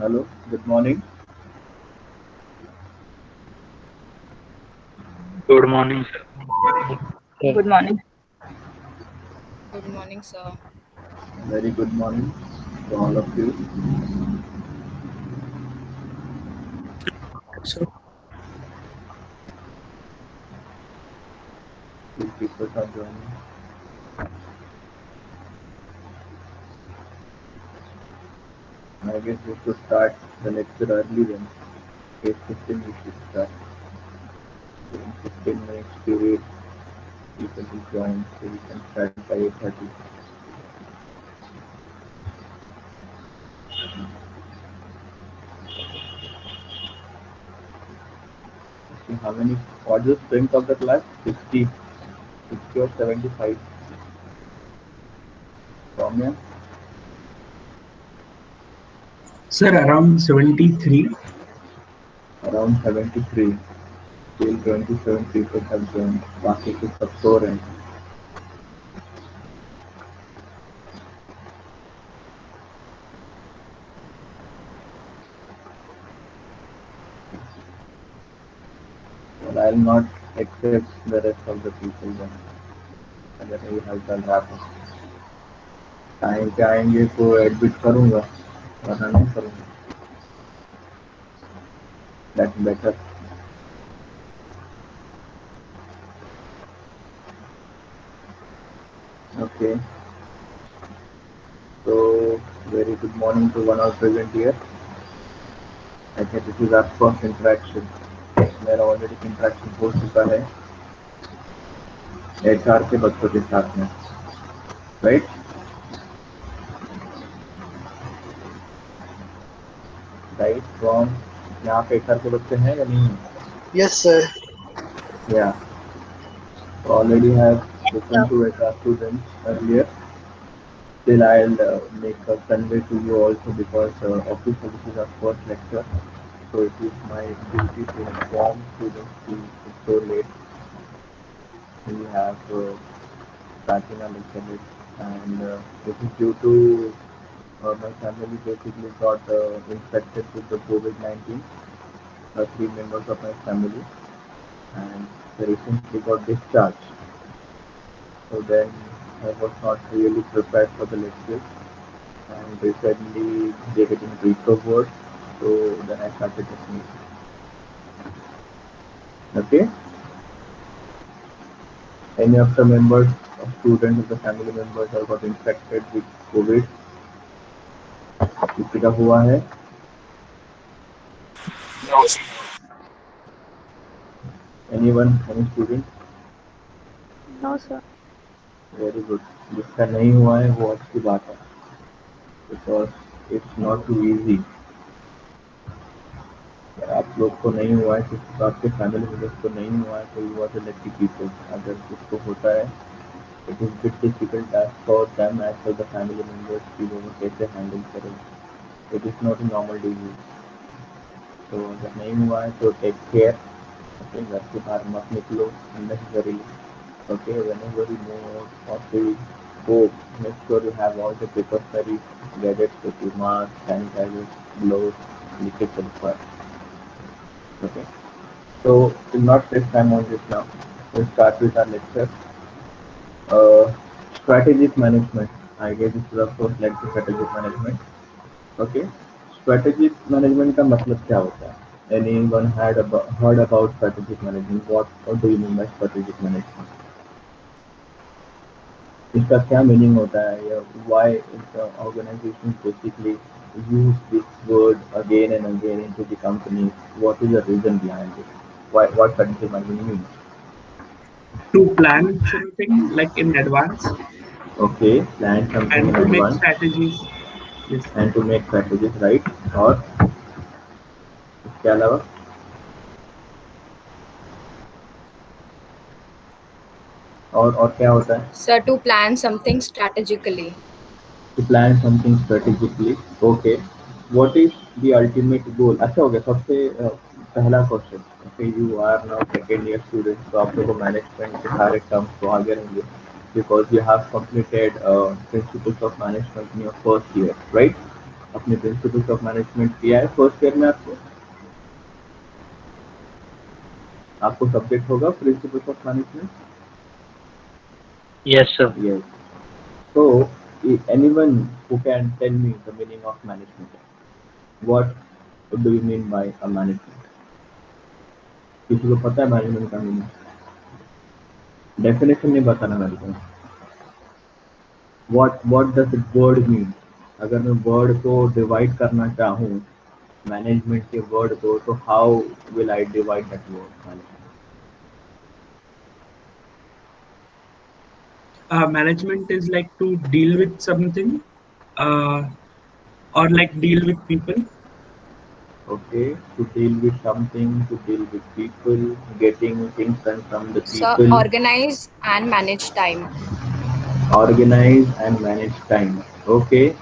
Hello, good morning. Good morning, sir. Good morning. Good morning, sir. Very good morning to all of you. So, Few people are joining. I guess we should start the lecture early then. 8:15 we should start. In 15 minutes period, people will join so we can start by 8:30. See how many, what is the strength of the class? 60, 60 or 75. Soumya, Sir, around 73. around 73. Still 27 people have joined. बाकी के सब सो रहे हैं. But I'll not accept the rest of the people then. अगर नहीं हाल चल रहा तो टाइम पे आएंगे तो एडमिट करूँगा वरना नहीं करूँगा. That's better. Okay. So very good morning to one of present here. I think this is our first interaction. मेरा ऑलरेडी इंटरेक्शन हो चुका है एचआर के बच्चों के साथ में, राइट? राइट फ्रॉम यहाँ पे एचआर के बच्चे हैं या नहीं? Yes, sir. या already have spoken to HR students earlier. Still, I'll make a convey to you also because obviously this is our first lecture. So it is my duty to inform students who it's so late. We have starting a lecture late, and this is due to my family basically got infected with the COVID-19. Three members of my family, and they recently got discharged. So then I was not really prepared for the lecture, and recently they're getting recovered. So then I started taking it. Okay. Any of the members, of students, of the family members have got infected with COVID? किसी का हुआ है? no, sir. Anyone, any student? No, sir. Very good. जिसका नहीं हुआ है वो अच्छी बात है, because it's not too easy. अगर आप लोग को नहीं हुआ है, किसी आपके फैमिली मेम्बर्स को नहीं हुआ है, तो you are the lucky people. अगर उसको होता है, it is bit difficult task for them as for the family members कि वो कैसे हैंडल करें. It is not a normal disease. तो अगर नहीं हुआ है तो टेक केयर. ओके, घर के बाहर मत निकलो unnecessarily. Okay, whenever you move or to go, make sure you have all the precautionary gadgets with you, mask, sanitizers, gloves, liquid sulfur. Okay. So we'll not waste time on this now. We'll start with our lecture. Strategic management. I guess this is our first lecture, strategic management. Okay. Strategic management का मतलब क्या होता है? Anyone heard about strategic management? What do you mean by strategic management? इसका क्या meaning होता है या why the organization basically use this word again and again into the company? What is the reason behind it? What strategic management means? To plan something like in advance Okay, plan something and in to make advance strategies. Yes. and to make strategies, right? और इसके अलावा और क्या होता है? Sir, to plan something strategically. To plan something strategically. Okay, what is the ultimate goal? अच्छा हो गया. सबसे पहला question. Okay, you are now second year student, तो आप लोगों को मैनेजमेंट के सारे टर्म्स तो आगे रहेंगे because you have completed principles of management in your first year, right? अपने प्रिंसिपल्स ऑफ मैनेजमेंट किया है फर्स्ट ईयर में आपको? आपको सब्जेक्ट होगा principles of management? Yes, sir. Yes. So, anyone who can tell me the meaning of management? What do you mean by a management? किसी को पता है मैनेजमेंट का मीनिंग? डेफिनेशन नहीं बताना मेरे को. What does it word mean? अगर मैं वर्ड को डिवाइड करना चाहूँ मैनेजमेंट के वर्ड को, तो how will I divide that word? Management is like to deal with something, uh, or like deal with people. Okay, to deal with something, to deal with people, getting things done from the So people, organize and manage time. organize and manage time. Okay,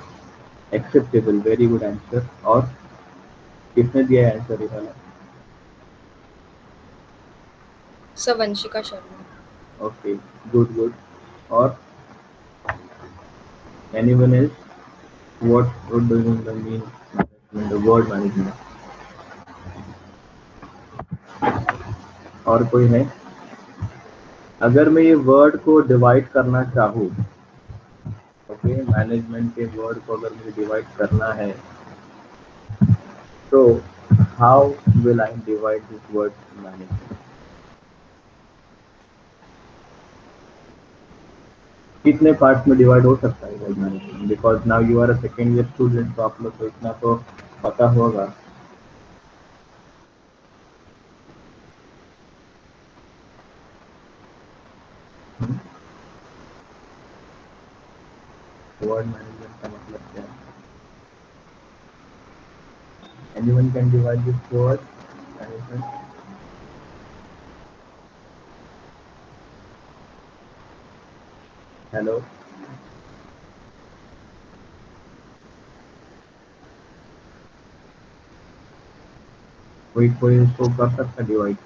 acceptable, very good answer. और किसने दिया answer ये वाला? So Vanshika Sharma. Okay, good. और anyone else? What do you mean management? The word management. और कोई है? अगर मैं ये वर्ड को डिवाइड करना चाहूँ, ओके, मैनेजमेंट के वर्ड को अगर मुझे डिवाइड करना है, तो how will I divide this word management? कितने पार्ट्स में डिवाइड हो सकता है word management? Because now you are a second year student, तो आप लोग को इतना तो पता होगा. वर्ड मैनेजमेंट का मतलब क्या है? Anyone can divide this word management? Hello, कोई इसको कर सकता divide?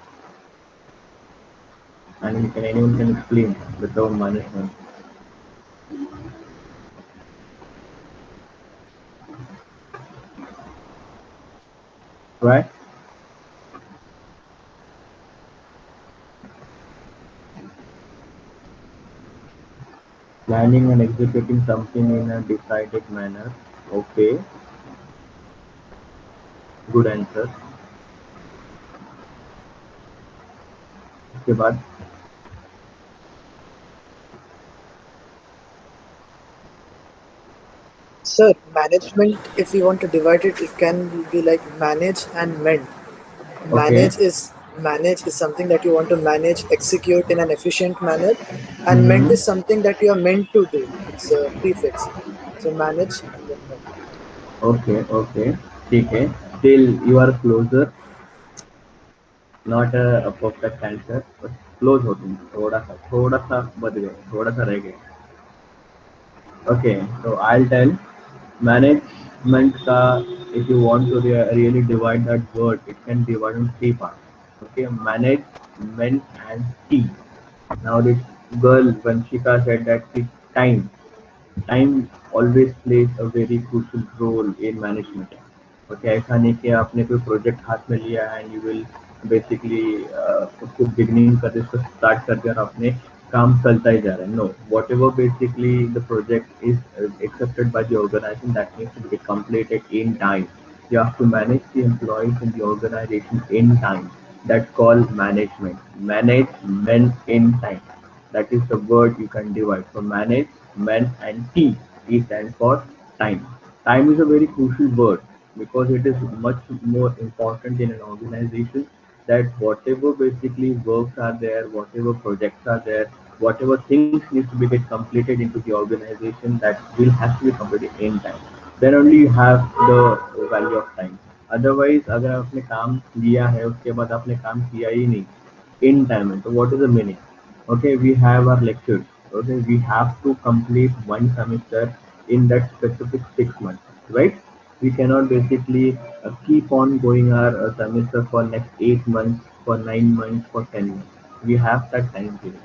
And can anyone can explain the term management? Right? Planning and executing something in a decided manner. Okay, good answer. उसके बाद Sir, management, if we want to divide it, it can be like manage and mend. okay. Manage is something that you want to manage, execute in an efficient manner, and mend Mm-hmm. is something that you are meant to do. It's a prefix. So manage and then mend. Okay. ठीक है. Still you are closer. Not a perfect answer, but close हो तुम. थोड़ा सा बच गए, थोड़ा सा रह गए. Okay, so I'll tell management का, if you want to really divide that word, it can divide in three parts. Okay, management and T. Now this girl Vanshika said that the time always plays a very crucial role in management. Okay, ऐसा नहीं कि आपने कोई project हाथ में लिया and you will basically उसको beginning कर उसको स्टार्ट कर दिया और आपने काम चलता ही जा रहा है. No, whatever basically the project is accepted by the organization, that needs to be completed in time. You have to manage the employees in the organization in time. That's called management. Management in time. That is the word you can divide. So management and T. T stands for time. Time is a very crucial word because it is much more important in an organization, that whatever basically works are there, whatever projects are there, whatever things needs to be get completed into the organization, that will have to be completed in time. Then only you have the value of time. Otherwise, अगर आपने काम लिया है उसके बाद आपने काम किया ही नहीं in time, so what is the meaning? Okay, we have our lectures. Okay, we have to complete one semester in that specific 6 months, right? We cannot basically keep on going our semester for next 8 months, for 9 months, for 10 months. We have that time period.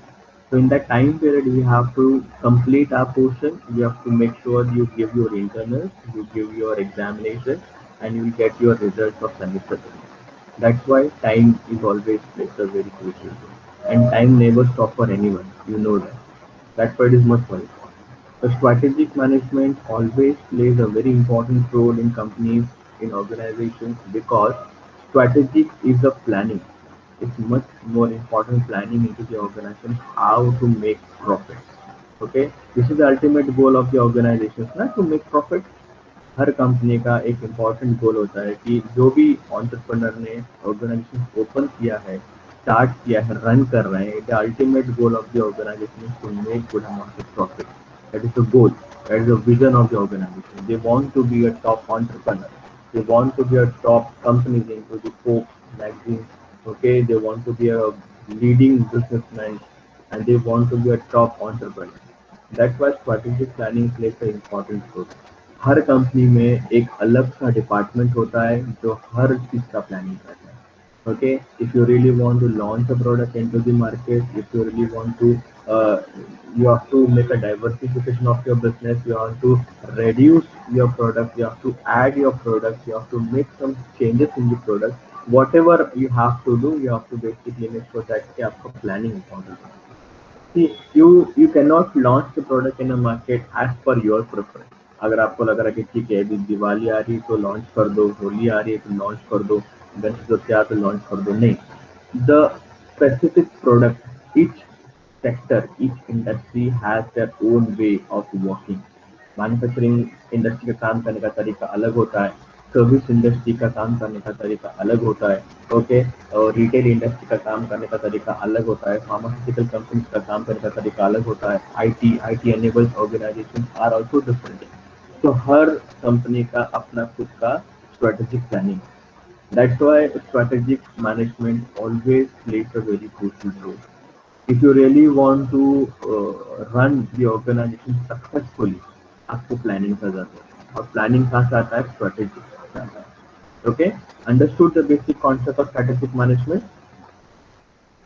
So in that time period, we have to complete our portion. You have to make sure you give your internals, you give your examination, and you will get your results of semester. That's why time is always plays a very crucial role. And time never stops for anyone. You know that. That part is much more important. So strategic management always plays a very important role in companies, in organizations, because strategic is a planning. It's much more important planning into the organization how to make profit. Okay, this is the ultimate goal of the organization, ना to make profit. Her company का एक important गोल होता है कि जो भी entrepreneur ने organisation open किया है, स्टार्ट किया है, रन कर रहे हैं, the ultimate goal of the organization is to make good amount of profit. That is the goal, that is the vision of the organization. They want to be a top entrepreneur, they want to be a top companies into the Forbes magazine. Okay, they want to be a leading businessman, and they want to be a top entrepreneur. That's why strategic planning plays an important role. Her company में एक अलग सा department होता है जो हर चीज का planning करता है. Okay, if you really want to launch a product into the market, if you really want to uh, you have to make a diversification of your business, you have to reduce your product, you have to add your product, you have to make some changes in the product. Whatever you have to do, you have to basically make sure that कि आपका planning important है. See, you cannot launch the product in a market as per your preference. अगर आपको लग रहा है कि ठीक है अभी दिवाली आ रही है तो लॉन्च कर दो, होली आ रही है तो लॉन्च कर दो, गणेश चतुर्थी आ तो लॉन्च कर दो, नहीं. The specific product, each sector, each industry has their own way of working. Manufacturing industry का काम करने का तरीका अलग होता है, सर्विस इंडस्ट्री का काम करने का तरीका अलग होता है. ओके, और रिटेल इंडस्ट्री का काम करने का तरीका अलग होता है, फार्मास्यूटिकल कंपनीज का काम करने का तरीका अलग होता है, IT enabled organization are also different. तो हर कंपनी का अपना खुद का strategic planning. That's why strategic management always place a very crucial role. if you really want to run the organization successfully, आपको प्लानिंग का जरूरत है, और प्लानिंग कहाँ से आता है, स्ट्रेटेजी से आता है. Okay, understood the basic concept of strategic management.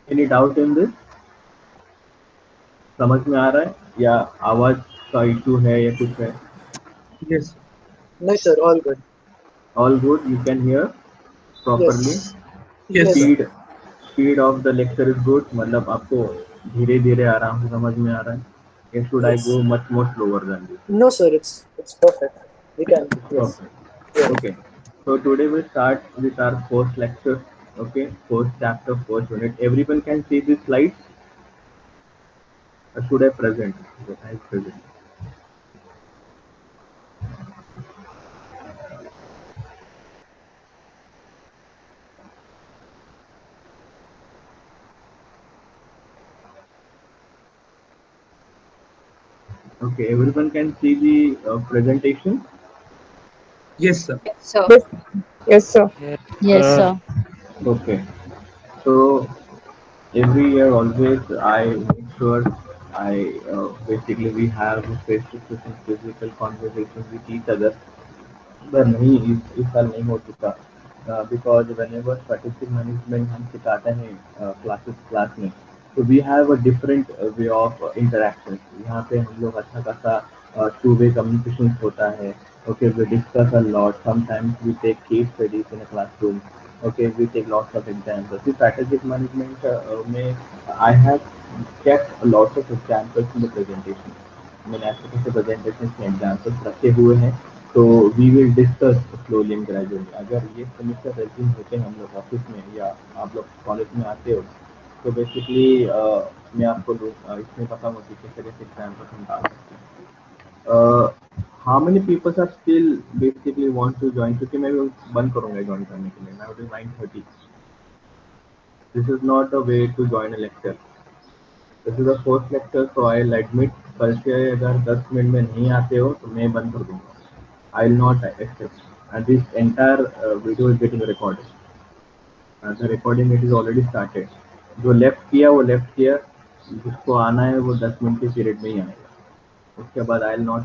Any doubt in this? समझ में आ रहा है या आवाज का इशू है या कुछ है? Yes. No, sir, all good. All good, you can hear properly. Yes. Yes, Yes, sir. Speed speed of the lecture is good, मतलब आपको धीरे धीरे आराम से समझ में आ रहा है, या should I yes. Go much more slower then this? No, sir, it's perfect. We can. Yes. Perfect. Yeah. Okay. So today we start with our first lecture. Okay, first chapter, first unit. Everyone can see these slides. Or should I present? Okay, I present. Okay, everyone can see the presentation. Yes, sir. So, Yes, yes, sir. Yes, sir. Okay. So every year always I make sure I basically we have face-to-face and physical conversations with each other. पर नहीं, इस साल नहीं हो चुका, because whenever strategic management हम सिखाते हैं क्लास में, तो we have a different way of interaction. यहाँ पे हम लोग अच्छा खासा टू वे कम्युनिकेशन होता है. Okay, we discuss a lot, sometimes we take case studies in a classroom. Okay, we take lots of examples. Strategic management में I have kept lots of examples in the presentation. मैंने ऐसे कैसे presentation के examples रखे हुए हैं, तो we will discuss slowly and gradually. अगर ये सेमेस्टर रेज्यूम होते हैं हम लोग ऑफिस में या आप लोग कॉलेज में आते हो, तो बेसिकली मैं आपको इसमें बताऊंगा कि कैसे कैसे एग्जाम्पल्स हम डाल सकते हैं. How many peoples are still basically want to join, क्योंकि मैं भी बंद करूंगा ज्वाइन करने के लिए. Now it is 9:30. This is not a way to join a lecture. This is the first lecture, so I will admit. कल से अगर 10 मिनट में नहीं आते हो तो मैं बंद कर दूंगा. I will not accept. And this entire video is getting recorded. And the recording it is already started. जो लेफ्ट किया वो लेफ्ट किया, जिसको आना है वो 10 मिनट के पीरियड में ही आएगा. उसके बाद I will not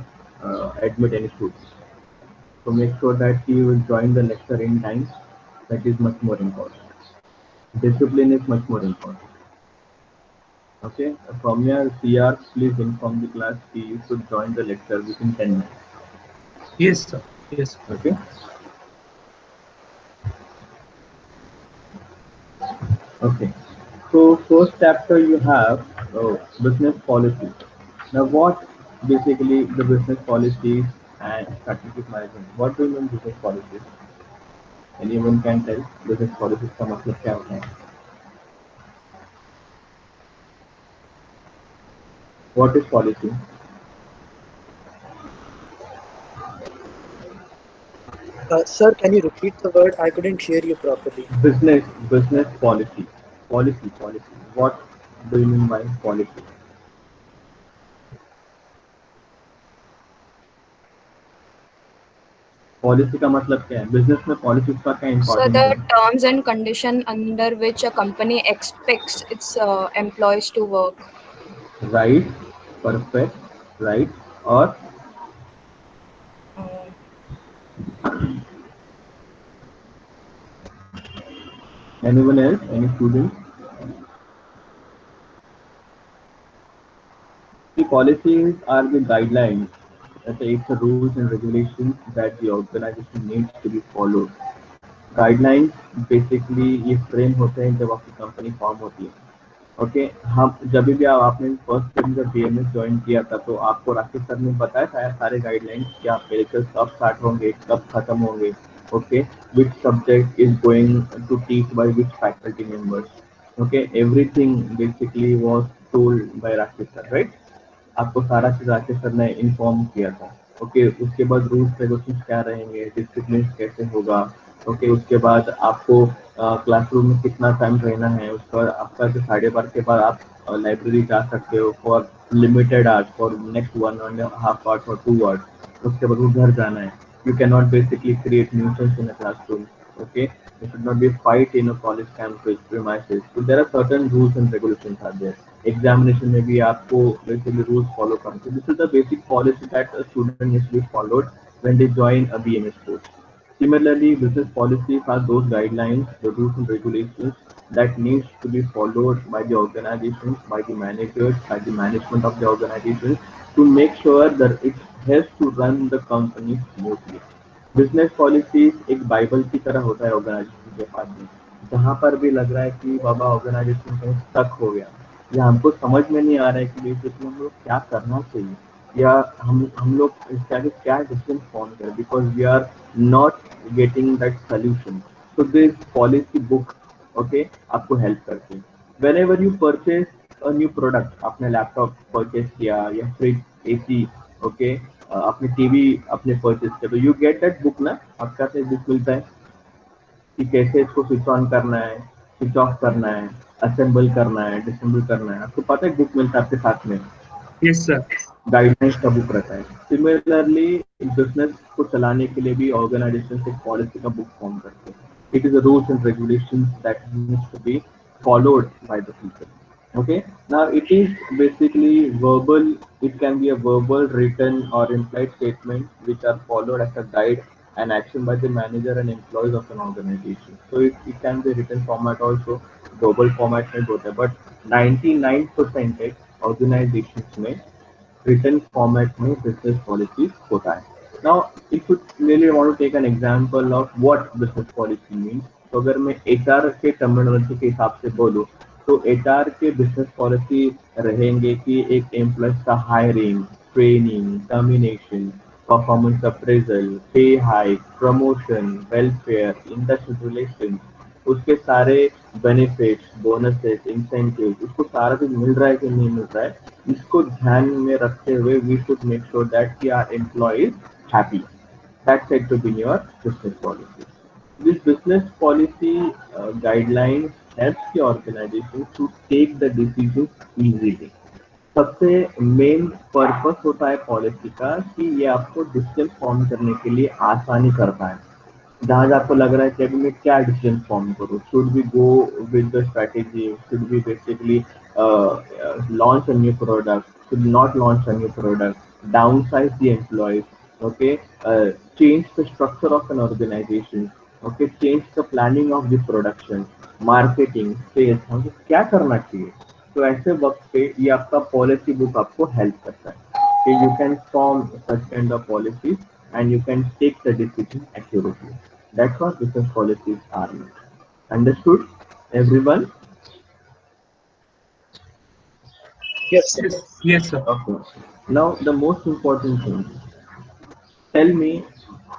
admit any students. So make sure that you will join the lecture in time. That is much more important. Discipline is much more important. Okay, from your CR, please inform the class that you should join the lecture within 10 minutes. Yes, sir. Yes. Okay. Okay. So first chapter you have business policy. Now what basically the business policies and strategic management? What do you mean business policies? Anyone can tell business policies का मतलब क्या होता है? What is policy? Sir, can you repeat the word? I couldn't hear you properly. Business policy. Policy. What do you mean by policy? Policy का मतलब क्या है? Business में पॉलिसी का क्या So इम्पोर्टेंस the है? terms and condition under which a company expects its employees to work. Right, perfect, right और Uh, anyone else? Any student? The policies are the guidelines. It's the rules and regulations that the organization needs to be followed. Guidelines basically ये frame होते हैं जब आपकी company form होती है। Okay, हम जब भी आपने फर्स्ट टाइम जब बीएमएस ज्वाइन किया था तो आपको राकेश सर ने बताया था सारे गाइडलाइंस कि आपके लेक्चर्स कब स्टार्ट होंगे, कब खत्म होंगे। Okay, which subject is going to teach by which faculty members. Okay, everything basically was told by Rakesh sir, right? आपको सारा चीज राकेश सर ने इन्फॉर्म किया था। ओके, उसके बाद रूल्स रेगुलेशन क्या रहेंगे, डिसिप्लिन कैसे होगा। ओके, उसके बाद आपको क्लासरूम में कितना टाइम रहना है, उसका आपका जो 12:30 के बाद आप लाइब्रेरी जा सकते हो for limited hours, for next 1.5 hours और 2 आवर्स। उसके बाद वो घर जाना है। You can not basically create nuisance in a classroom. Okay, there should not be a fight in a college campus premises. So there are certain rules and regulations are there. Examination में भी आपको basically rules follow करने चाहिए. This is the basic policy that a student needs to be followed when they join a BMS course. Similarly, business policies are those guidelines, the rules and regulations that needs to be followed by the organizations, by the managers, by the management of the organization to make sure that it helps to run the company smoothly. Business policies एक Bible की तरह होता है organisation के पास में। जहाँ पर भी लग रहा है कि बाबा ऑर्गेनाइजेशन कहीं स्टक हो गया या हमको समझ में नहीं आ रहा है कि बेसिकली हम लोग क्या करना चाहिए या हम लोग क्या क्या डिसीजन फॉर्म करें because we are not getting that solution. So this policy book okay आपको हेल्प करती है। Whenever you purchase a new product, आपने लैपटॉप परचेज किया या फ्रिज, एसी, ओके, अपने टीवी अपने परचेज किया तो यू गेट दैट बुक ना, आपका से बुक मिलता है कि कैसे इसको स्विच ऑन करना है, स्विच ऑफ करना है, असेंबल करना है, डिसेंबल करना है। आपको पता है बुक मिलता है आपके साथ में, Yes, sir. गाइडलाइंस का बुक रहता है। सिमिलरली बिजनेस को चलाने के लिए भी ऑर्गेनाइजेशन एक पॉलिसी का बुक फॉर्म करते हैं। It is rules and regulations that needs to be followed by the people. Okay, now it is basically verbal. It can be a verbal, written, or implied statement which are followed as a guide and action by the manager and employees of an organization. So it can be written format also, verbal format में होता है, but 99% organizations में written format में business policies होता है। Now, if you really want to take an example of what business policy means, तो अगर मैं HR के टर्मिनोलॉजी के हिसाब से बोलूँ तो HR के बिजनेस पॉलिसी रहेंगे कि एक एम्प्लॉय का hiring, training, termination, performance appraisal, pay hike, promotion, welfare, industrial relation, उसके सारे बेनिफिट्स, बोनसेस, इंसेंटिव, उसको सारा कुछ मिल रहा है कि नहीं मिल रहा है, इसको ध्यान में रखते हुए we should make sure that कि our employees happy. That's it to be your business policy. This business policy guidelines helps the organization to take the decisions easily. सबसे मेन पर्पस होता है पॉलिसी का कि ये आपको डिसीजन फॉर्म करने के लिए आसानी करता है। जहाँ आपको लग रहा है कि अभी मैं क्या डिसीजन फॉर्म करूँ, should be go with the strategy, should be basically launch a new product, should not launch a new product, downsize the employees, okay, change the structure of an organization, okay, change the planning of the production, marketing, sales, हमको क्या करना चाहिए, तो ऐसे वक्त पे ये आपका पॉलिसी बुक आपको हेल्प करता है कि you can form such kind of policies and you can take the decision accurately. That's what business policies are. Understood, everyone? Yes, sir. Yes, sir. Okay. Now, the most important thing, tell me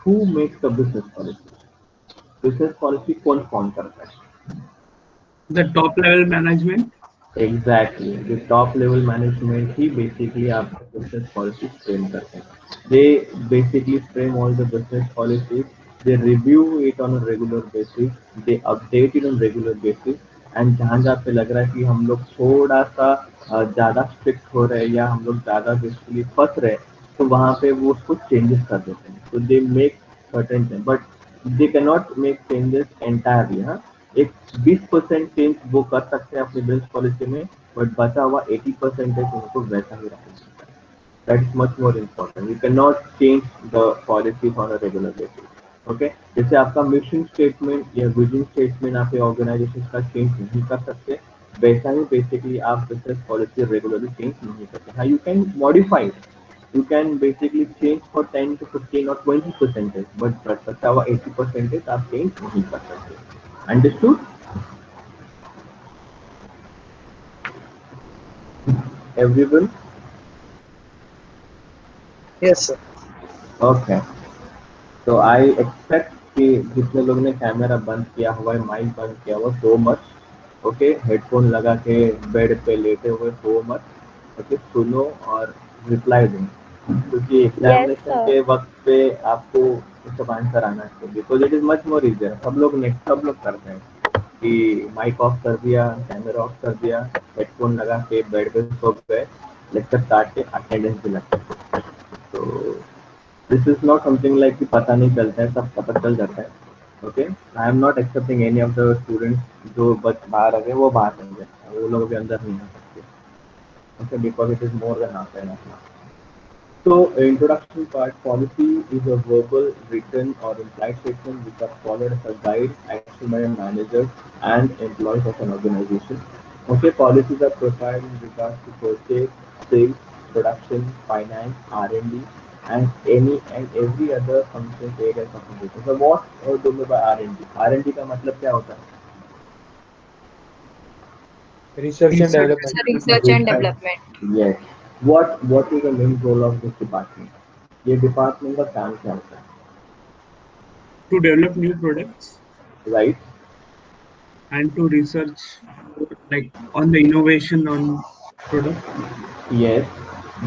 who makes the business policy? Business policy कौन form करता है? The top level management. Exactly. The top level management he basically आपका business policy frame करते हैं. They basically frame all the business policies. They review it on a regular basis. They update it on regular basis. And जहाँ जहाँ पे लग रहा है कि हम लोग थोड़ा सा ज़्यादा स्ट्रिक्ट हो रहे हैं या हम लोग ज़्यादा बेसिकली फंस रहे हैं, तो वहाँ पे वो उसको चेंजेस कर देते हैं. तो they make certain thing, but they can not make changes entirely. हाँ, एक 20% चेंज वो कर सकते हैं अपनी बिजनेस पॉलिसी में, बट बचा हुआ 80% उनको वैसा ही रखना चाहिए. That is much more important. You cannot change the policies on a regular basis. Okay? जैसे आपका मिशन स्टेटमेंट या विजन स्टेटमेंट आप ऑर्गेनाइजेशन का चेंज नहीं कर सकते, वैसा ही बेसिकली आप बिजनेस पॉलिसी रेगुलरली चेंज नहीं करते. हाँ, you can modify it. You can basically change for 10 to 15 or 20%, but बचा हुआ 80% आप चेंज नहीं कर सकते. Understood? Everyone? Yes, sir. Okay. तो आई एक्सपेक्ट कि जितने लोगों ने कैमरा बंद किया हुआ है, माइक बंद किया हुआ, सो मच. ओके, हेडफोन लगा के बेड पे लेटे हुए सो मच. ओके, सुनो और रिप्लाई दो, क्योंकि Yes, एग्जामिनेशन sir. के वक्त पे आपको सब आंसर आना चाहिए. Because it is much more easier. सब लोग करते हैं कि माइक ऑफ कर दिया, कैमरा ऑफ कर दिया, हेडफोन लगा के बेड पे सो गए, लेक्चर काट के अटेंडेंस भी लगता है. तो this is not something like कि पता नहीं चलता है, सब पता चल जाता है. Okay, I am not accepting any of the students जो बच बाहर आ गए वो बाहर नहीं गए, वो लोग भी अंदर नहीं आ सकते. Okay, because it is more than half an hour. So, introduction part, policy is a verbal, written or implied statement which are followed as a guide, action by a manager and employees of an organization. Okay, policies are prepared in regards to purchase, sales, production, finance, R&D, and any and every other function areas of the business. So, what do you mean by R&D? R&D का मतलब क्या होता है? Research and Research. development. Research and development. Yes. What is the main role of this department? ये department का काम क्या होता है? To develop new products Right? and to research like on the innovation on product. Yes,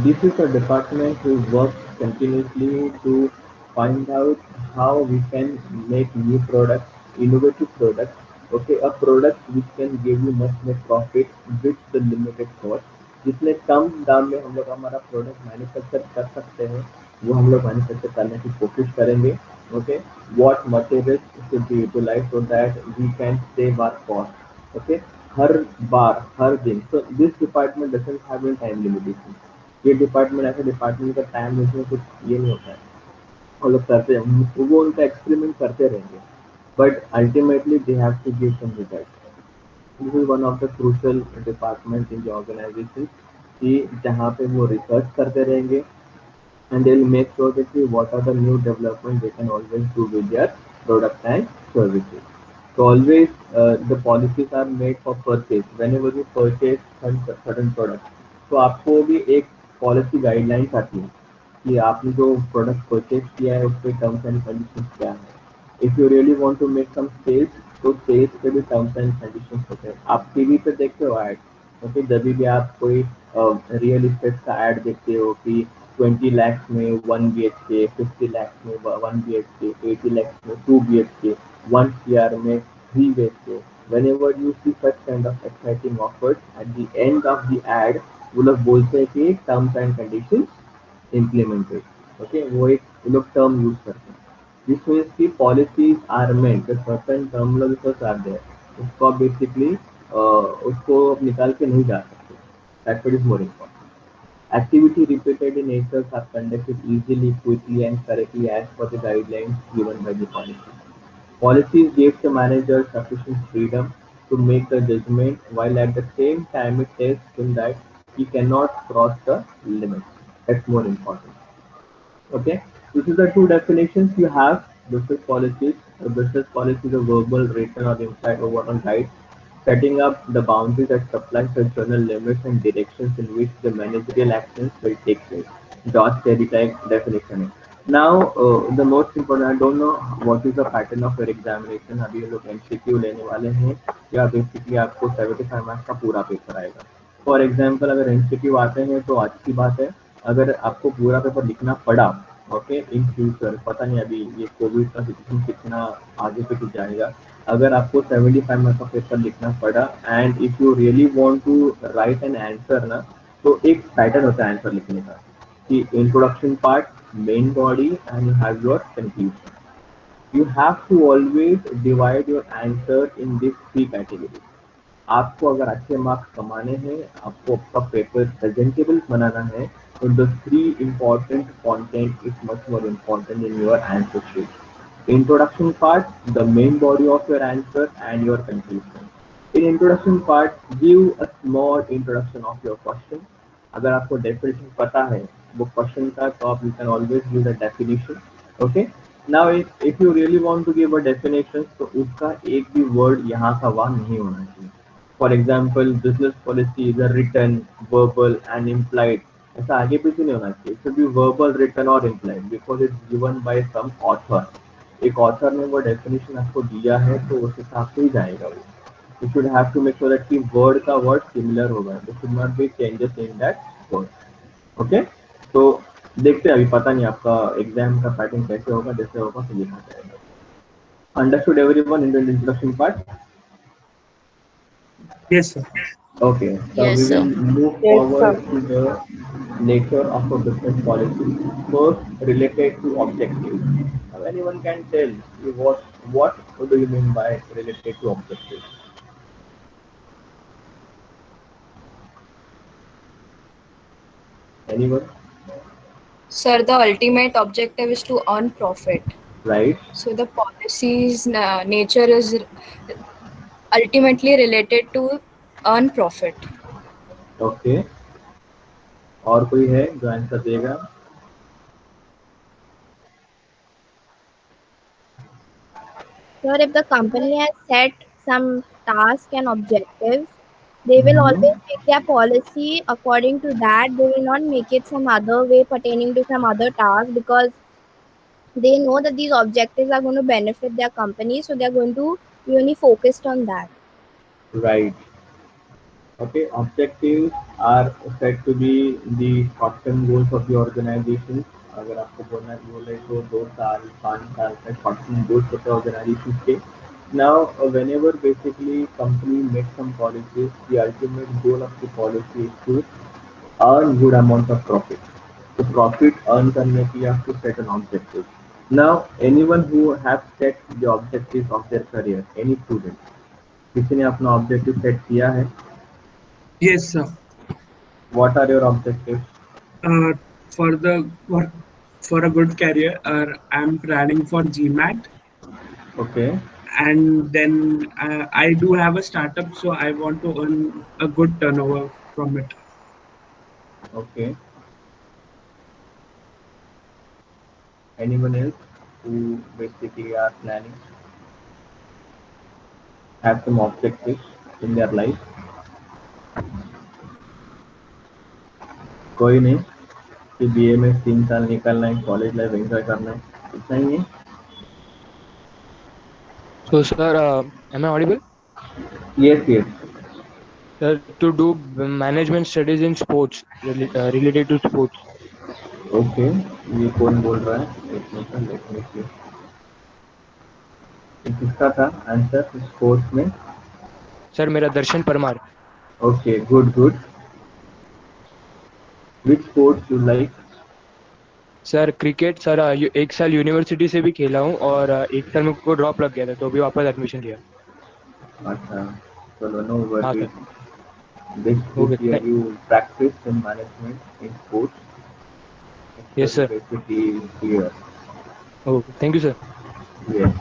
this is a department who works continuously to find out how we can make new products, innovative products. Okay, a product which can give you much more profit with the limited cost. जितने कम दाम में हम लोग हमारा product manufacture कर सकते हैं, वो हम लोग मैन्युफैक्चर करने की कोशिश करेंगे. Okay, what materials should be utilised so that we can save our cost. Okay, हर बार हर दिन. तो this department doesn't have any time limitation. ये डिपार्टमेंट ऐसा डिपार्टमेंट का टाइम इसमें कुछ ये नहीं होता है. वो लोग करते हैं, वो उनका एक्सपेरिमेंट करते रहेंगे, but ultimately they have to give some result. This is one of the crucial department in the organization कि जहाँ पे वो रिसर्च करते रहेंगे and they'll make sure that what are the new development they can always do with their product and services. So always the policies are made for purchase. Whenever you purchase certain products, तो आपको भी एक policy guidelines आती है कि आपने जो product purchase किया है उस पर टर्म्स एंड कंडीशंस क्या है. If you really want to make some sales, तो सेल्स पे भी टर्म्स एंड कंडीशंस होते हैं. आप टीवी पे देखते हो ऐड. ओके, जब भी आप कोई रियल इस्टेट का ऐड देखते हो कि 20 lakhs में 1 BHK, 50 lakhs में 1 BHK, 80 lakhs में 2 BHK, 1 CR में 3 BHK. Whenever you see such kind of exciting offers, at the end of the ad, वो लोग बोलते हैं कि terms and condition implemented. Okay, वो एक वो लोग टर्म यूज करते हैं. दिस मीन्स की policies are meant certain terminologies are there. उसको बेसिकली उसको निकाल के नहीं जा सकते. That is more important. Activity repeated in nature are conducted easily, quickly, and correctly as per the guidelines given by the policy. Policies gives the manager sufficient freedom to make a judgment, while at the same time it tells him that he cannot cross the limit. That's more important. Okay, this is the two definitions you have. Business policies. A business policy is a verbal, written, or implied overall guide setting up the boundaries that supplies the general limits and directions in which the managerial actions will take place. George Terry type definition है. Now, the most important, I don't know what is the pattern of your examination. अभी ये लोग MCQ लेने वाले हैं या basically आपको 75 marks का पूरा पेपर आएगा. फॉर एग्जाम्पल अगर MCQ आते हैं तो अच्छी बात है. अगर आपको पूरा पेपर लिखना पड़ा, ओके, इन फ्यूचर पता नहीं अभी ये कोविड का सिचुएशन कितना आगे पे कुछ जाएगा. अगर आपको 75 मार्क्स का पेपर लिखना पड़ा and if you really want to write an answer ना, तो एक पैटर्न होता है आंसर लिखने का कि introduction part, main body and you have your conclusion. You have to always divide your answer in these three categories. आपको अगर अच्छे मार्क्स कमाने हैं, आपको आपका पेपर प्रेजेंटेबल बनाना है, तो the three important content is much more important in your answer sheet. Introduction part, the main body of your answer and your conclusion. In introduction part, give a small introduction of your question. अगर आपको definition पता है वो question का, तो आप you can always give the definition. Okay. Now if you really want to give a definition, तो उसका एक भी word यहाँ का वहाँ नहीं होना चाहिए. For example, business policy is a written, verbal and implied. ऐसा आगे पीछे नहीं होना चाहिए. It should be verbal, written or implied because it's given by some author. एक ऑथर ने वो डेफिनेशन आपको दिया है तो उस हिसाब से ही जाएगा वो. You should have to make sure that कि वर्ड का वर्ड सिमिलर होगा. There should not be changes in that word. Okay, तो देखते हैं, अभी पता नहीं आपका एग्जाम का पैटर्न कैसे होगा. जैसे होगा तो लिखा जाएगा. Understood everyone in the introduction part? Yes, sir. Okay, so we Yes, sir. will move Yes, forward sir. to the nature of a business policy. First, related to objectives. Now, anyone can tell you what do you mean by related to objectives? Anyone? Sir, the ultimate objective is to earn profit. Right? So the policy's nature is ultimately related to earn profit. Okay. और कोई है जो answer देगा? Sir, if the company has set some task and objectives, they will always make their policy according to that. They will not make it some other way pertaining to some other task because they know that these objectives are going to benefit their company, so they're going to be only focused on that. Right. Okay, objectives are said to be the short-term goals of the organization. अगर आपको बोले तो 2 साल 5 साल का short-term goals होते हैं organization के. Now, whenever basically company makes some policies, the ultimate goal of the policy is to earn good amount of profit. So profit earn करने के लिए आपको set an objective. Now, anyone who have set the objectives of their career, any student, किसी ने अपना objective set किया है? Yes, sir. What are your objectives? Uh, for the for a good career, I'm planning for GMAT, Okay. and then I do have a startup, so I want to earn a good turnover from it. Okay. Anyone else who basically are planning, have some objectives in their life? कोई नहीं कि BA में 3 साल निकलना है, college life enjoy करना है, इतना ही है. So, sir, am I audible? Yes, yes. Sir, to do management studies in sports, related to sports. Okay. ये कौन बोल रहा है? एक मिनट, let me see. ये किसका था आंसर स्पोर्ट्स में? Sir, मेरा Darshan Parmar. Okay, good, good. Which sports you like? Sir cricket. Sir एक साल यूनिवर्सिटी से भी खेला हूँ और एक साल मेरे को ड्रॉप लग गया था, तो अभी वापस एडमिशन लिया. अच्छा, चलो, no हाँ worries. Sir. This Okay. year you practice in management in sports. Yes, sir. Basically here. Okay. Thank you, sir. Yes.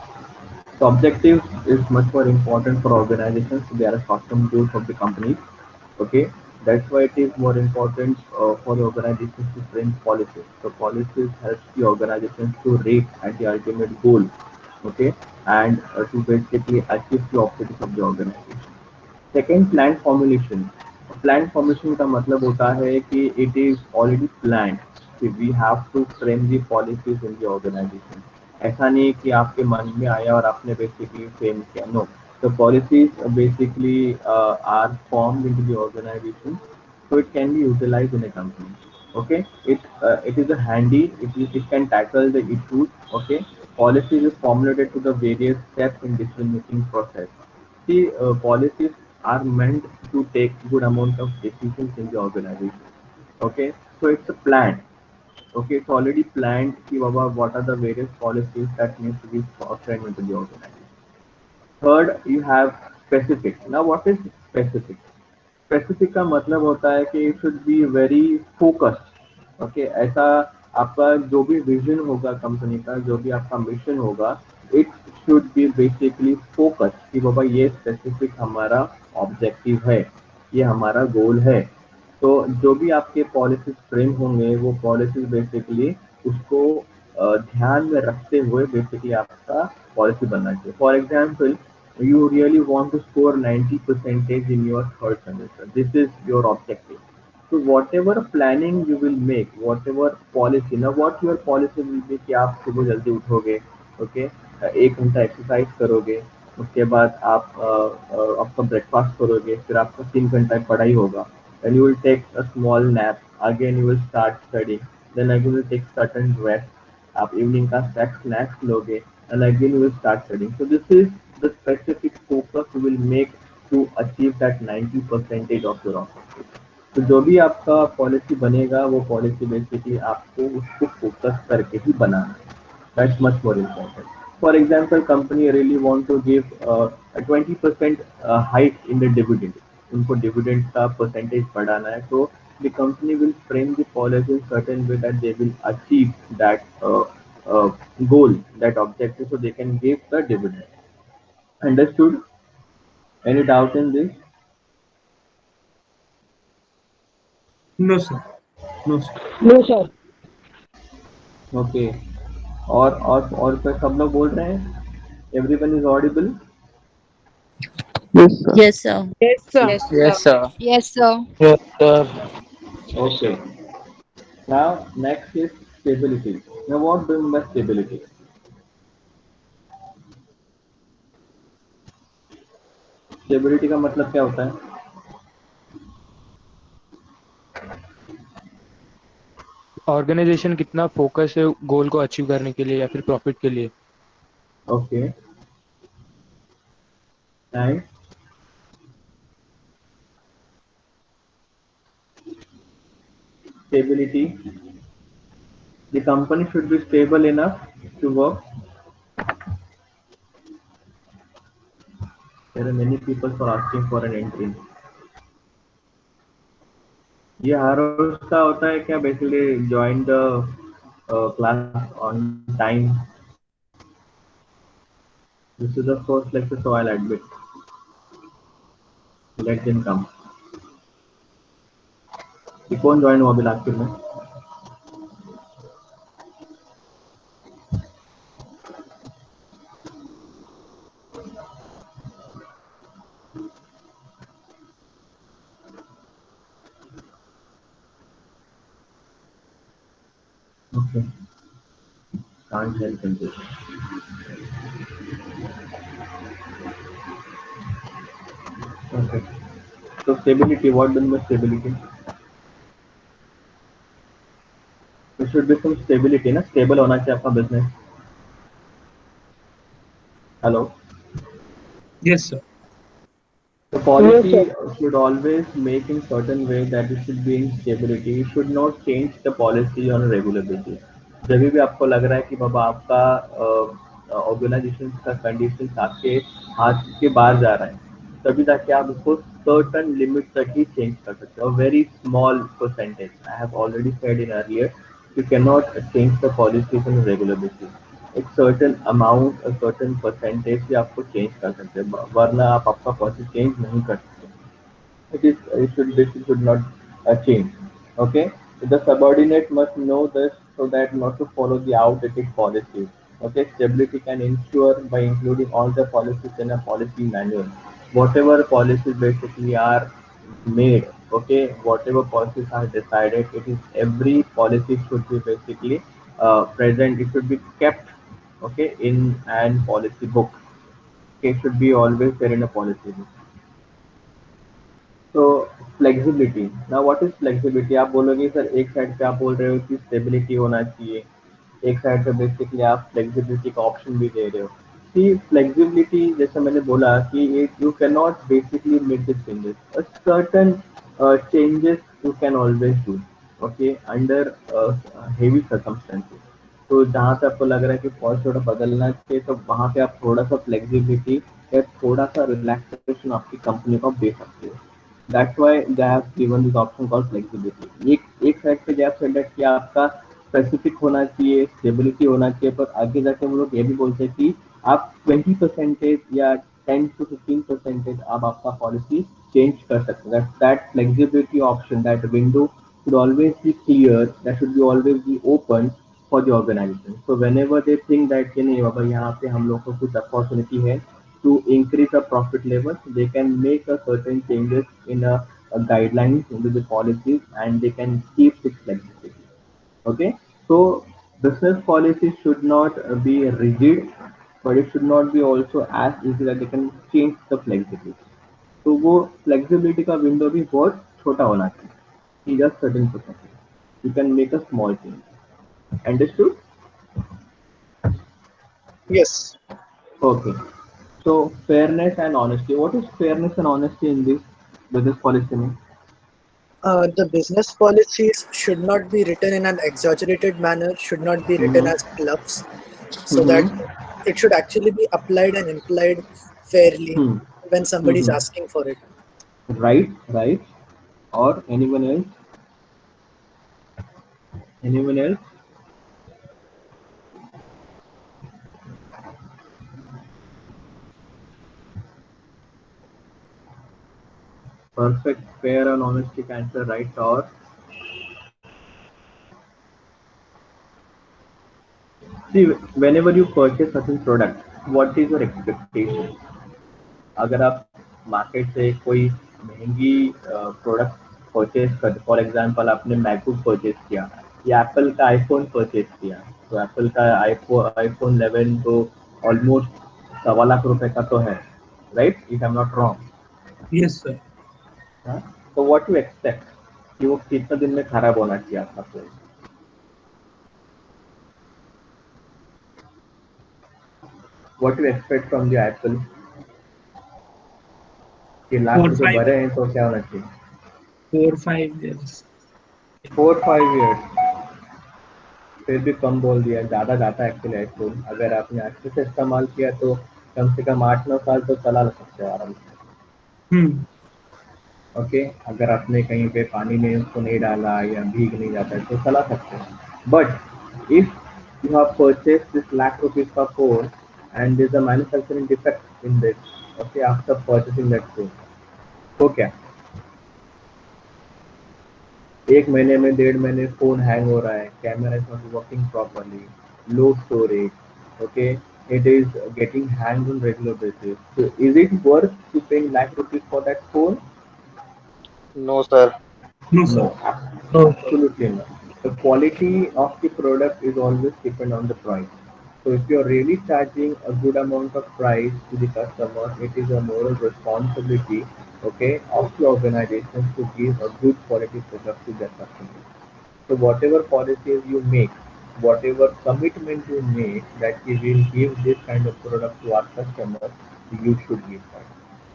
The objective is much more important for organizations. They are short-term goals of the companies. Okay, that's why it is more important for the organizations to frame policies. So policies helps the organizations to reach at the ultimate goal. Okay, and to basically achieve the objectives of the organization. Second plan formulation plan formulation का मतलब होता है कि it is already plan कि we have to frame the policies in the organization ऐसा नहीं कि आपके मन में आया और आपने बेसिकली फ्रेम किया no the policies basically are formed in the organization so it can be utilized in a company. Okay, it is a handy, it can tackle the issues. Okay, policies is formulated to the various steps in decision making process. See, policies are meant to take good amount of decisions in the organization. Okay, so it's a plan. Okay, it's already planned about what are the various policies that needs to be framed into the organization. Third, you have specific. Now, what is specific? Specific का मतलब होता है कि it should be very focused okay ऐसा आपका जो भी vision होगा कंपनी का जो भी आपका मिशन होगा it should be basically focus कि बाबा ये स्पेसिफिक हमारा ऑब्जेक्टिव है ये हमारा गोल है तो जो भी आपके पॉलिसीज फ्रेम होंगे वो पॉलिसीज बेसिकली उसको ध्यान में रखते हुए बेसिकली आपका पॉलिसी बनना चाहिए for example you really want to score 90 percentage in your third semester. This is your objective. So whatever planning you will make, whatever policy, now what your policy will be कि आप सुबह जल्दी उठोगे, okay, 1 घंटा exercise करोगे, उसके बाद आप आपका ब्रेकफास्ट करोगे, फिर आपका 3 घंटा पढ़ाई होगा, then you will take a small nap, again you will start studying, then again you will take certain rest, आप इवनिंग का स्नैक्स लोगे and again you will start studying. So this is the specific focus you will make to achieve that 90 percentage of your objective. तो जो भी आपका policy बनेगा वो policy basically आपको उसको फोकस करके ही बनाना है. That's much more important. For example, company really want to give a 20% hike in the dividend. उनको dividend का percentage बढ़ाना है तो the company will frame the policy in certain way that they will achieve that uh, goal, that objective, so they can give the dividend. Understood? Any doubt in this? No, sir. No, sir. No, sir. Okay. और पे सब लोग बोल रहे हैं? Everyone is audible? Yes, sir. Yes, sir. Yes, sir. Yes, Yes, sir. sir. Yes, sir. Yes, sir. Okay. Now next is stability. Now what do you mean by stability? Stability का मतलब क्या होता है? ऑर्गेनाइजेशन कितना focus है गोल को achieve करने के लिए या फिर प्रॉफिट के लिए. Okay. And stability. The company should be stable enough to work. There are many people for asking for an entry. ये हर रोज का होता है क्या? Basically join the class on time. This is the first lecture, so I'll admit. Let them come. ये कौन join हुआ अभी आखिर में? Okay. Can't help in this. Okay. So stability, what do you mean by stability? There should be some stability, ना? Stable होना चाहिए आपका business. Hello. Yes, sir. The policy should always make in certain way that it should be in stability. You should not change the policy on a regular basis. जब भी आपको लग रहा है कि बाबा आपका ऑर्गेनाइजेशन का कंडीशन आपके हाथ के बाहर जा रहा है तभी जाके आप उसको सर्टन लिमिट तक ही चेंज कर सकते हो. Very small percentage. I have already said in earlier you cannot change the policies on a regular basis. एक सर्टेन अमाउंट, सर्टेन परसेंटेज से आपको चेंज कर सकते हैं, वरना आप आपका पॉलिसी चेंज नहीं कर सकते। This should not change. Okay, the subordinate must know this so that not to follow the outdated policies. Okay, stability can ensure by including all the policies in a policy manual. Whatever policies basically are made, okay, whatever policies are decided, it is every policy should be basically present. It should be kept, okay, in an policy book. Okay, it should be always there in a policy book. तो flexibility, ना what is flexibility? आप बोलोगे sir एक side पे आप बोल रहे हो कि स्टेबिलिटी होना चाहिए, एक साइड पे बेसिकली आप फ्लेक्सिबिलिटी का ऑप्शन भी दे रहे हो कि फ्लेक्सिबिलिटी जैसे मैंने बोला कि you can not basically make the changes, certain changes you can always do, okay, under heavy circumstances. तो जहाँ पे आपको लग रहा है कि पॉलिसी थोड़ा बदलना चाहिए, तो वहाँ पे आप थोड़ा सा फ्लेक्सिबिलिटी या थोड़ा सा रिलैक्सेशन आपकी कंपनी को दे सकते हो। That's why they have given this option called flexibility. एक साइड पे they have said that कि आपका स्पेसिफिक होना चाहिए, स्टेबिलिटी होना चाहिए, पर आगे जाके वो लोग ये भी बोलते हैं कि आप 20% या 10 to 15% आप आपका पॉलिसी चेंज कर सकते हैं। That flexibility option, that window should always be clear, that should be always be open for the organization. So whenever they think that कि नहीं बाबा यहाँ पे हम लोग को कुछ अपॉर्चुनिटी है to increase the profit level, they can make a certain changes in a guidelines into the policies, and they can keep its flexibility. Okay, so business policies should not be rigid, but it should not be also as easy that they can change the flexibility. तो वो flexibility का window भी बहुत छोटा होना चाहिए, कि just certain percentage. You can make a small change. Understood? Yes. Okay. So fairness and honesty. What is fairness and honesty in this business policy? The business policies should not be written in an exaggerated manner, should not be written as bluffs, so that it should actually be applied and implied fairly when somebody is asking for it. Right, right. Or anyone else? Anyone else? Perfect, fair and honestic answer, right? Or see, whenever you purchase certain product, what is your expectation? अगर आप market से कोई महंगी product purchase कर, for example आपने MacBook purchase किया या Apple का आईफोन परचेज किया, तो एप्पल का आईफोन 11 तो ऑलमोस्ट ₹1.25 लाख का तो है, right? If I am not wrong. Yes, sir. तो व्हाट यू एक्सपेक्ट कि वो कितने दिन में खराब होना चाहिए आपका phone? What you expect from the Apple कि लाख रुपए भरे हैं तो क्या होना चाहिए? 4-5 years. 4-5 years, फिर भी कम बोल दिया, ज़्यादा जाता है एक्चुअली आईफोन। अगर आपने अच्छे से इस्तेमाल किया तो कम से कम 8-9 साल तो चला सकते हो आराम से। ओके, अगर आपने कहीं पे पानी में उसको नहीं डाला या भीग नहीं जाता है तो चला सकते हो। But if you have purchase this lakh rupees का phone and there is a manufacturing defect in this, okay, after purchasing that phone, तो क्या 1 महीने में 1.5 महीने फोन हैंग हो रहा है, camera is not working properly, low storage, okay, it is getting hanged on regular basis. So is it worth to paying lakh rupees for that phone? No, sir. No, sir. No, absolutely not. The quality of the product is always depend on the price. So if you are really charging a good amount of price to the customer, it is a moral responsibility, okay, of the organization to give a good quality product to their customers. So whatever policies you make, whatever commitment you make that we will give this kind of product to our customers, you should give that.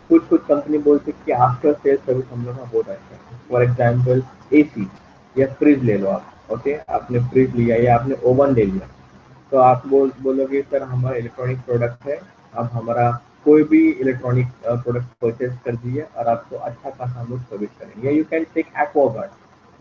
कुछ कुछ company बोलती है कि after sale service हम लोग का बहुत अच्छा है। फॉर एग्जाम्पल एसी या फ्रिज ले लो आप, ओके, आपने फ्रिज लिया या आपने ओवन ले लिया, तो आप बोलोगे सर हमारा इलेक्ट्रॉनिक प्रोडक्ट है, आप हमारा कोई भी इलेक्ट्रॉनिक प्रोडक्ट परचेज कर दीजिए और आपको अच्छा खासा हम लोग सर्विस करेंगे। या you can take Aquaguard,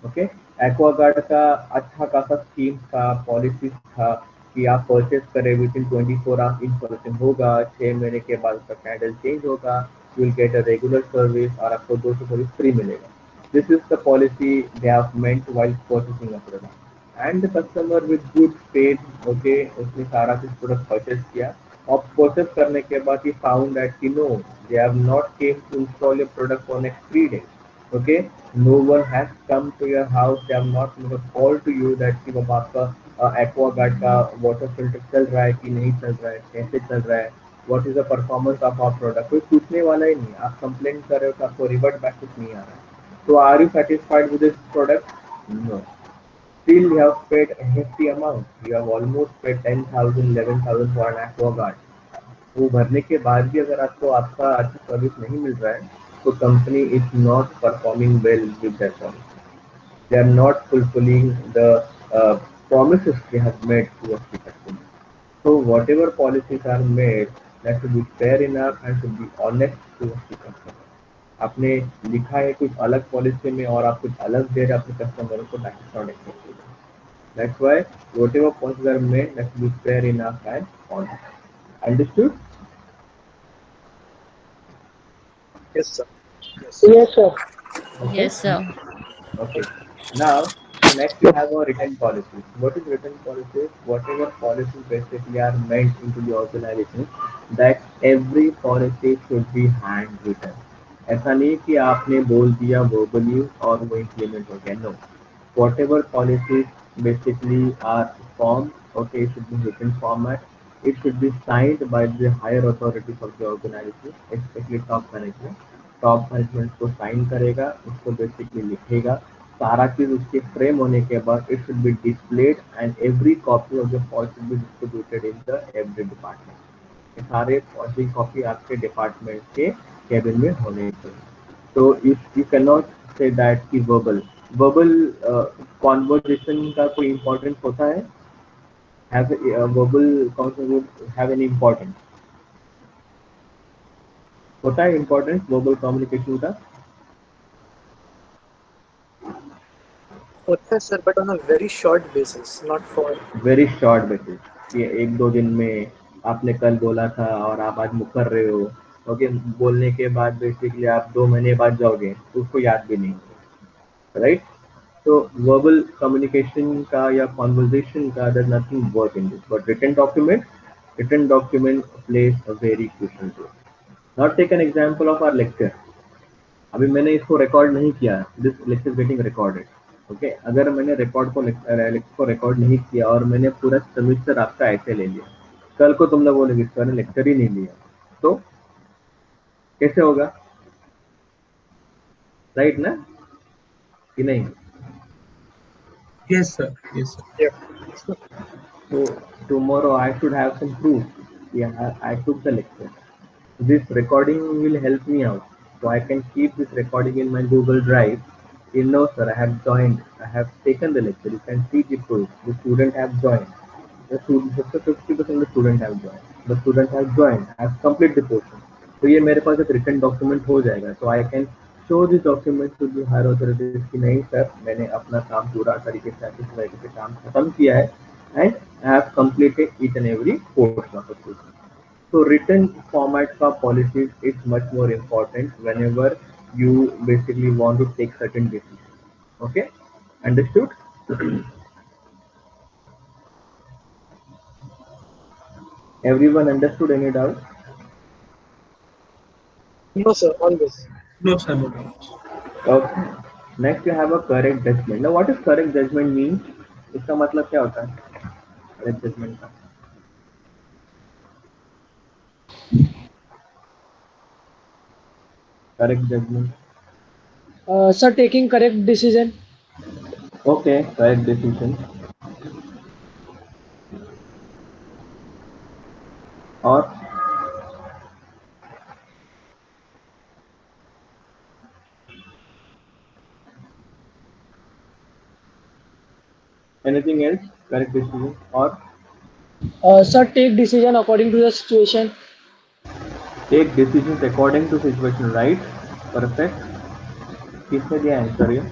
okay, Aquaguard का अच्छा खासा स्कीम था, पॉलिसीज था कि आप परचेस करें with in 24 hours in person होगा, 6 महीने के बाद उसका कैंडल चेंज होगा, you will get a regular service और आपको 200 सर्विस फ्री मिलेगा. This is the policy they have meant while purchasing a product. And the customer with good faith, okay, उसने सारा कुछ प्रोडक्ट परचेस किया और परचेस करने के बाद ही फाउंड दैट कि no, they have not came to install your product for next 3 days. Okay, no one has come to your house, they have not called to you that कि बाबा आपका Aquaguard का water filter चल रहा है कि नहीं चल रहा है, कैसे चल रहा है, what is the performance of our product, कोई पूछने वाला ही नहीं. आप कंप्लेन कर रहे हो तो आपको रिवर्ट बैक कुछ नहीं आ रहा है. तो are you satisfied with this product? No. Still you have paid a hefty amount. You have almost paid 10,000, 11,000 for an aquaguard. वो भरने के बाद भी अगर आपको आपका अच्छा सर्विस नहीं मिल रहा है, तो company is not performing well with that policy. They are not fulfilling the promises they have made towards the customer. So whatever policies are made, that should be fair enough and should be honest towards the customer. आपने लिखा है कुछ अलग policy में और आप कुछ अलग दे रहे अपने कस्टमर को, that is not acceptable. That's why whatever policies are made, that should be fair enough and honest. Understood? Yes, sir. Yes, sir. Okay. Yes, sir. Okay. Now, next you have a written policy. What is written policy? Whatever policies basically are meant into the organization, that every policy should be handwritten. ऐसा नहीं कि आपने बोल दिया verbally और वो implement हो गया. No. Whatever policies basically are formed, okay, it should be written format. It should be signed by the higher authorities of the organization, especially top management. Top management को साइन करेगा, उसको basically लिखेगा, सारा चीज उसके frame होने के बाद it should be displayed and every copy of the policy should be distributed in the every department. सारे पॉलिसी कॉपी आपके डिपार्टमेंट के केबिन में होने चाहिए. तो if you can not say that कि वर्बल कॉन्वर्जेशन का कोई इम्पोर्टेंस होता है? Have verbal conversation have any importance? होता है इम्पोर्टेंस वर्बल कम्युनिकेशन का? होता है sir, but on a very short basis, not for very short basis. ये 1-2 दिन में आपने कल बोला था और आप आज मुकर रहे हो. ओके, बोलने के बाद बेसिकली आप 2 महीने बाद जाओगे तो उसको याद भी नहीं होगा, राइट? तो वर्बल कम्युनिकेशन का या कॉन्वर्जेशन का there nothing work in this, but written document plays a very crucial role. Not take an example of our lecture. अभी मैंने इसको रिकॉर्ड नहीं किया, this lecture getting recorded. Okay, अगर मैंने लेक्चर रिकॉर्ड नहीं किया और मैंने पूरा सेमेस्टर आपका ऐसे ले लिया, कल को तुम लोग बोलोगे सर ने लेक्चर ही नहीं लिया, तो कैसे होगा? राइट ना कि नहीं? Yes, sir. Yes, sir. yeah. So tomorrow I should have some proof. Yeah, I took the lecture. This recording will help me out, so I can keep this recording in my Google Drive. You know, sir, I have joined. I have taken the lecture. You can see the proof. The student have joined. The student, 50% of the student have joined. The student have joined. I have complete the portion. तो ये मेरे पास एक written document हो जाएगा. So I can show this document to the higher authorities कि नहीं sir, मैंने अपना काम पूरा तरीके से अच्छे तरीके से काम खत्म किया है and I have completed each and every portion of the course. So written format for policies is much more important whenever you basically want to take certain decisions. Okay, understood? Everyone understood? Any doubt? No, sir, always. No, sir. No. Okay. Next, you have a correct judgment. Now, what does correct judgment mean? इसका मतलब क्या होता है correct judgment का? Correct judgment. Sir, taking correct decision. Okay, correct decision. Or anything else? Correct decision or Sir, take decision according to the situation. take decisions according to situation, right? Perfect. किसने दिया answer ये?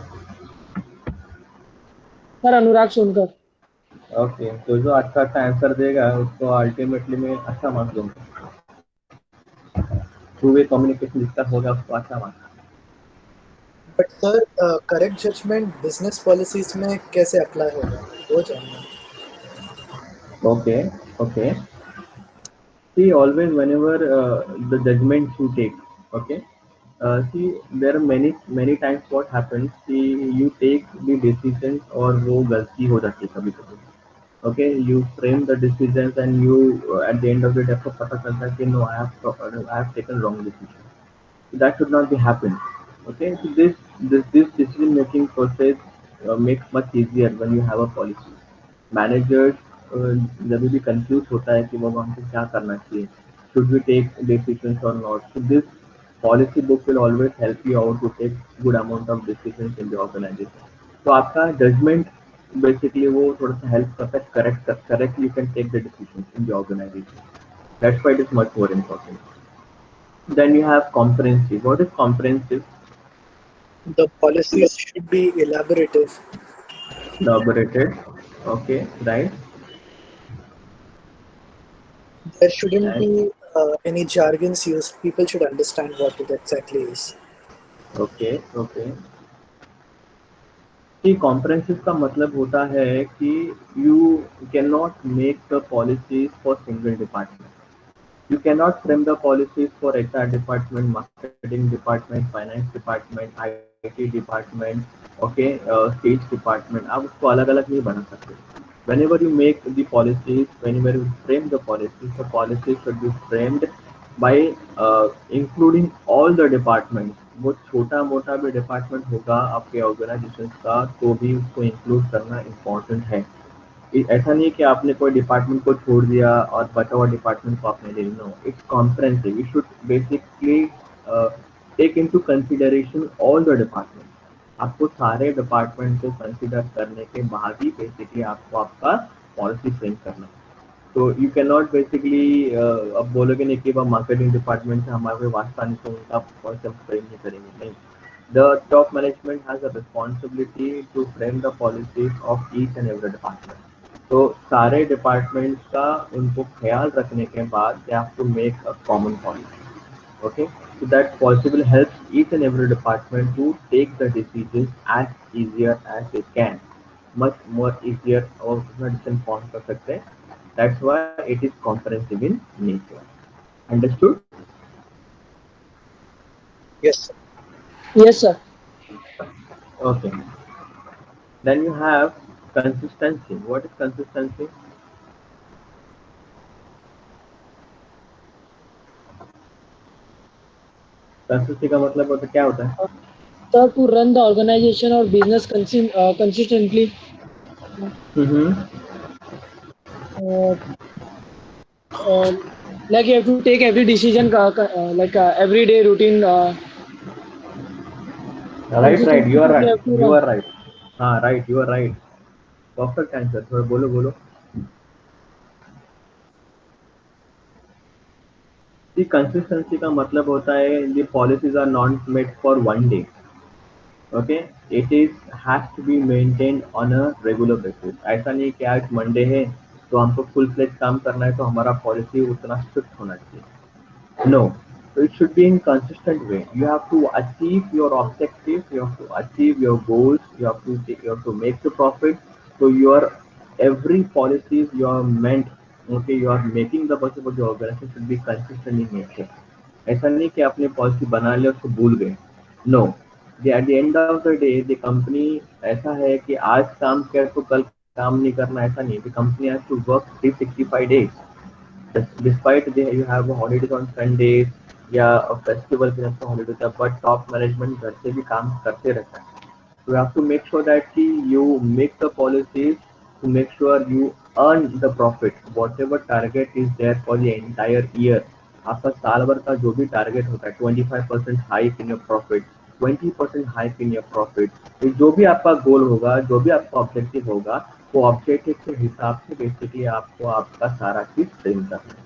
Sir, Anurag Sonkar. Okay, तो जो अच्छा अच्छा answer देगा उसको ultimately मैं अच्छा मार्क्स दूंगा। टू वे कम्युनिकेशन जिसका होगा उसको अच्छा marks. But sir correct judgement business policies में कैसे अप्लाई होगा वो जानना। Okay, okay. See, always whenever the judgments you take, okay. See, there are many times what happens कि you take the decisions और वो गलती हो जाती है कभी कभी। Okay, you frame the decisions and you at the end of the day आपको पता चलता है कि no, I have taken wrong decision. That should not be happen. Okay, so this decision making process makes much easier when you have a policy. Managers जब भी confuse होता है कि वो हमको क्या करना चाहिए, should we take decisions or not. So this policy book will always help you out to take good amount of decisions in the organization. तो आपका judgment basically वो थोड़ा सा help करता है correct you can take the decisions in the organization. That's why it is much more important. Then you have comprehensive. What is comprehensive? The policies should be elaborative. Elaborated. Okay, right. There shouldn't And be any jargons used. People should understand what it exactly is. okay, okay. कि comprehensive का मतलब होता है कि you cannot make the policies for single department. You cannot frame the policies for HR department, marketing department, finance department, IT department, okay, sales department. आप उसको अलग अलग नहीं बना सकते. Whenever you make the policies, whenever you frame the policies should be framed by including all the departments. वो छोटा मोटा भी डिपार्टमेंट होगा आपके ऑर्गेनाइजेशन का तो भी उसको इंक्लूड करना इम्पोर्टेंट है। ऐसा नहीं कि आपने कोई डिपार्टमेंट को छोड़ दिया और बचा हुआ डिपार्टमेंट को आपने ले लो। It's comprehensive. You should basically take into consideration all the department. आपको सारे डिपार्टमेंट को कंसीडर करने के बाद ही बेसिकली आपको आपका पॉलिसी फ्रेम करना है। तो यू कैन नॉट बेसिकली अब बोलोगे नहीं कि वह मार्केटिंग डिपार्टमेंट से हमारे कोई वास्ता नहीं तो उनका पॉलिसी हम फ्रेम नहीं करेंगे, नहीं। The top management has a responsibility to frame the policies of each and every department. तो सारे डिपार्टमेंट्स का उनको ख्याल रखने के बाद they have to make a common policy. Okay, so that policy will help each and every department to take the decisions as easier as they can, much more easier और उसमें decision form कर सकते हैं. That's why it is comprehensive in nature. Understood? Yes, sir. Yes, sir. Okay. Then you have consistency. What is consistency? Consistency का मतलब होता क्या होता है? Sir, to run the organization or business consistently, uh, uh, like you have to take every decision, like everyday routine. Right, right. You are Consistently, you right. have to You run. are right. हाँ, right. You are right. Perfect answer. थोड़ा बोलो बोलो. The consistency का मतलब होता है the policies are not made for one day. Okay, it is has to be maintained on a regular basis. ऐसा नहीं कि आज मंडे है तो हमको फुल फ्लेज काम करना है तो हमारा पॉलिसी उतना स्ट्रिक्ट होना चाहिए। No, it should be in consistent way. You have to achieve your objectives, you have to achieve your goals, you have to make the profit. So your every policies you are meant, okay, you are making the policy for the organization should be consistent in nature. ऐसा नहीं कि आपने policy बना लिया उसको भूल गए। No, at the end of the day the company ऐसा है कि आज काम किया तो कल काम नहीं करना, ऐसा नहीं। The company has to work 365 days despite you have holidays on Sundays या फेस्टिवल के जैसे हॉलीडे होता है, बट टॉप मैनेजमेंट घर से भी काम करते रहता है। So you have to make sure that you make the policies to make sure you earn the profit. Whatever target is there for the entire year, आपका साल भर का जो भी टारगेट होता है 25% hike in your profit, 20% hike in your profit, तो जो भी आपका गोल होगा, जो भी आपका ऑब्जेक्टिव होगा, वो ऑब्जेक्टिव के हिसाब से बेसिकली आपको आपका सारा चीज फ्रेम करना है।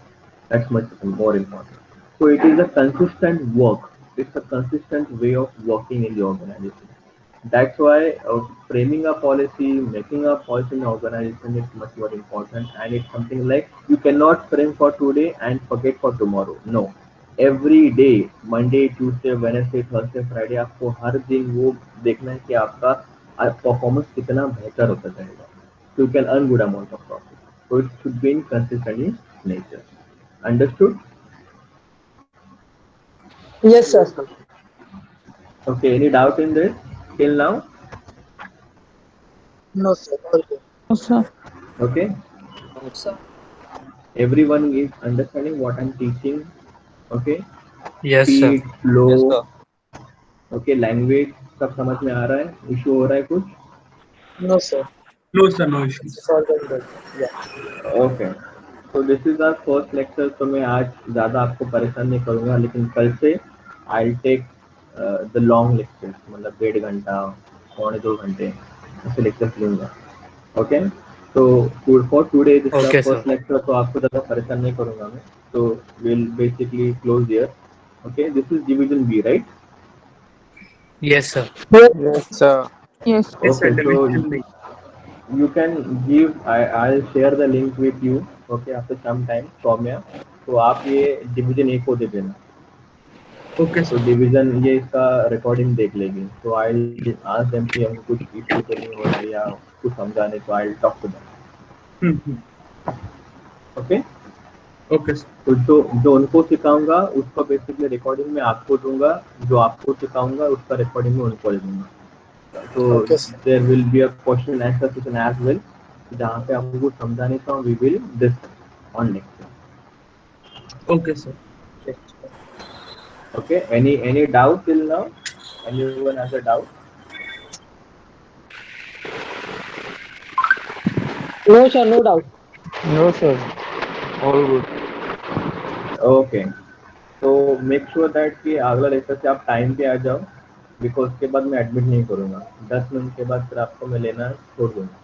That's much more important. So it is a consistent work. It's a consistent way of working in the organization. That's why framing a policy, making a policy in an organization is much more important, and it's something like you cannot frame for today and forget for tomorrow. No, every day, Monday, Tuesday, Wednesday, Thursday, Friday, आपको हर दिन वो देखना है कि आपका performance कितना बेहतर होता जाएगा. So you can earn good amount of profit. So it should be in consistent in nature. Understood? Yes, sir. Okay. Any doubt in this till now? No, sir. All good. Sir. Okay. So, Everyone is understanding what I'm teaching. Okay. Yes, sir. Speed, flow. Okay. Language सब समझ में आ रहा है? Issue हो रहा है कुछ? No, sir. No, sir, no issues. It's all going good. Yeah. Okay. So this is our first lecture. तो मैं आज ज़्यादा आपको परेशान नहीं करूँगा, लेकिन कल से I'll take the long lectures, मतलब 1.5 घंटा, 2.25 घंटे ऐसे lectures लूँगा. Okay. So for today this is Okay, our first sir. lecture, तो आपको ज़्यादा परेशान नहीं करूँगा मैं. So we'll basically close here. Okay. This is division B, right? Yes, sir. Yes, sir. Yes, Yes. sir, Okay. So division B. you can give. I'll share the link with you. Okay. After some time, Soumya. तो आप ये division A को दे देना. Okay, तो sir. Division ये इसका recording देख लेगी. तो आई आज देम कि हमको कुछ इशू तो नहीं हो रहा है या कुछ समझाने, तो I talk to them. Hmm. Okay. Okay, sir. तो जो उनको सिखाऊंगा उसका बेसिकली रिकॉर्डिंग में आपको दूंगा, जो आपको सिखाऊंगा उसका रिकॉर्डिंग में उनको दे दूंगा. तो Okay, sir. There will be a question answer session as well, जहाँ पे आपको समझाने का we will discuss on next. Okay, sir. Okay. Any doubt till now? Anyone has a doubt? No, sir. No doubt. No, sir. All good. Okay. तो make sure that कि अगला lecture से आप टाइम पे आ जाओ, बिकॉज उसके बाद मैं एडमिट नहीं करूँगा. 10 मिनट के बाद फिर आपको मैं लेना छोड़ दूँगा.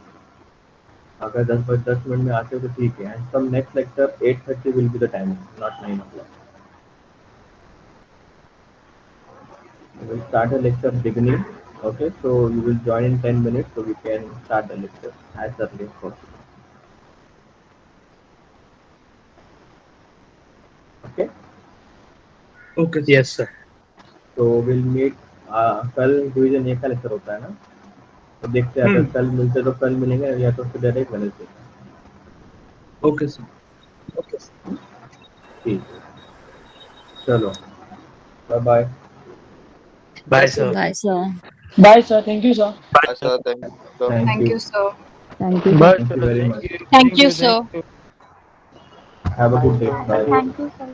अगर 10 मिनट में आते हो तो ठीक है. And from next lecture 8:30 will be the time, not 9 o'clock. We will start the lecture beginning. Okay, so you will join in 10 minutes so we can start the lecture as early as possible. Okay. Okay, sir. Yes, sir. तो we'll meet. कल division A का lecture होता है ना, तो देखते हैं अगर कल मिलते तो कल मिलेंगे, या तो फिर direct Wednesday. Okay, sir. Okay, sir. ठीक है. चलो, bye bye. Bye, sir. Bye, sir. Bye, sir. Thank you, sir. Bye, sir. Thank you, sir. thank you, sir. Thank you. Bye, Thank sir. you very Thank much. you. Thank you, sir. Thank you. Have a good day. Bye. Thank you, sir.